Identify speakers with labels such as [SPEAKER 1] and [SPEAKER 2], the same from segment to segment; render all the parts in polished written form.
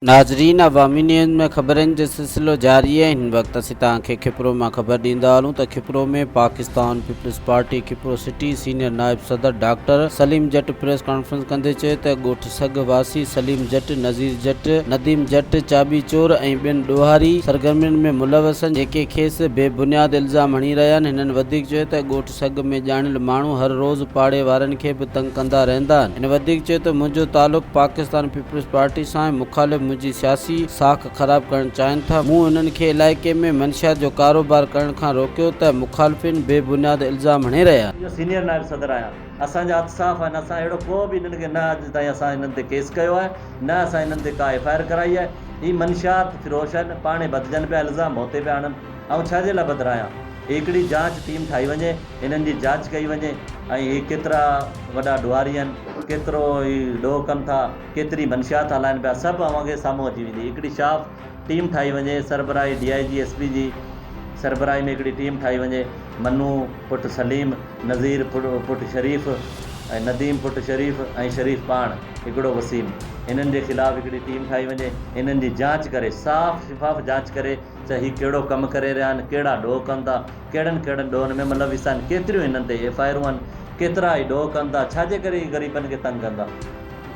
[SPEAKER 1] नाज़रीन, अवामी न्यूज़ में ख़बरनि जो सिलसिलो जारी है। इन वक्त असीं तव्हांखे कपरो में ख़बर ॾींदा हलूं त कपरो में Pakistan people's party कपरो city senior नाइब सदर डॉक्टर सलीम जट प्रेस कॉन्फरंस कंदे चयो त ॻोठ सग वासी सलीम जट, नज़ीर जट, नदीम जट चाबी चोर ऐं ॿियनि ॾोहारी सरगर्मियुनि में मुलवस आहिनि, जेके खेसि बेबुनियाद इल्ज़ाम हणी रहिया आहिनि। हिननि वधीक चयो त ॻोठ सग में ॼाणियल माण्हू हर रोज़ पाड़े वारनि खे बि तंग कंदा रहंदा आहिनि। हिन वधीक चयो त मुंहिंजो तालुक़ु पाकिस्तान पीपलज़ पार्टी सां ऐं मुख़ालिफ़ मुंहिंजी सियासी साख ख़राब करणु चाहिनि था। मूं उन्हनि खे इलाइक़े में मंशियात जो कारोबार करण खां रोकियो त मुखालिफ़िन बेबुनियाद इल्ज़ाम हणी रहिया।
[SPEAKER 2] सीनियर नाइब सदर आहियां, असांजा हथ साफ़ आहिनि। असां अहिड़ो को बि हिननि खे न अॼु ताईं असां हिननि ते केस कयो आहे, न असां हिननि ते का FIR कराई आहे। ही मंशियात फिरोश आहिनि, पाणे बदिजनि पिया, इल्ज़ाम मोते पिया आणनि। ऐं छाजे लाइ बदिरायां? हिकिड़ी जांच टीम ठाही वञे, हिननि जी जांच कई वञे ऐं ही केतिरा वॾा ॾुआरी आहिनि, केतिरो ही ॾोह कनि था, केतिरी मंशियात हलाइनि पिया, सभु अवांखे साम्हूं अची वेंदी। हिकिड़ी शाफ़ टीम ठाही वञे, सरबराही DIG SP जी सरबराही में हिकिड़ी टीम ठाही वञे। मन्नू पुट सलीम, नज़ीर पुट शरीफ़ ऐं नदीम पुट शरीफ़ ऐं शरीफ़ पाण हिकिड़ो वसीम, हिननि जे ख़िलाफ़ु हिकिड़ी टीम ठाही वञे। हिननि जी जांच करे, साफ़ शिफ़ाफ़ जांच करे त हीउ कहिड़ो कमु करे रहिया आहिनि, कहिड़ा ॾोह कनि था, कहिड़नि ॾोहनि में मुलविस आहिनि, केतिरियूं हिननि ते FIR आहिनि, केतिरा ई ॾोह कनि था, छाजे करे ही ग़रीबनि खे तंग कंदा।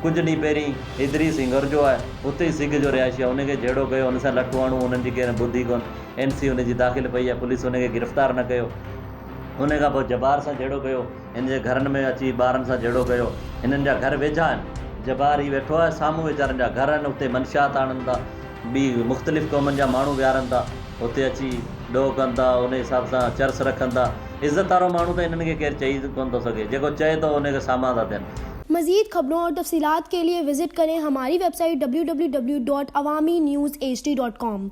[SPEAKER 2] कुझु ॾींहं पहिरीं इदरीस सिंगर जो आहे, उते ई सिग जो रिहायशी आहे, उनखे जहिड़ो कयो, हुन सां लठूं हणूं, हुननि जी केरु ॿुधी कोन। NC हुनजी दाख़िल पई आहे, पुलिस हुनखे गिरफ़्तार न कयो। हुन खां पोइ जबार सां जहिड़ो कयो, हिन जे घरनि में अची ॿारनि सां जहिड़ो कयो। हिननि जा घर वेझा आहिनि, जबार ही वेठो आहे, साम्हूं वीचारनि जा घर आहिनि, उते मंशियात आणनि था, ॿी मुख़्तलिफ़ क़ौमनि जा माण्हू विहारनि था, उते अची ॾोह कनि था, उन हिसाब सां चर्च रखनि था। इज़त वारो माण्हू त हिननि खे केरु चई कोन थो सघे, जेको चए थो उनखे साम्हूं था थियनि।
[SPEAKER 3] मज़ीद खबरों और तफसीलात के लिए विजिट करें हमारी वेबसाइट www.awamiNewsHD.com।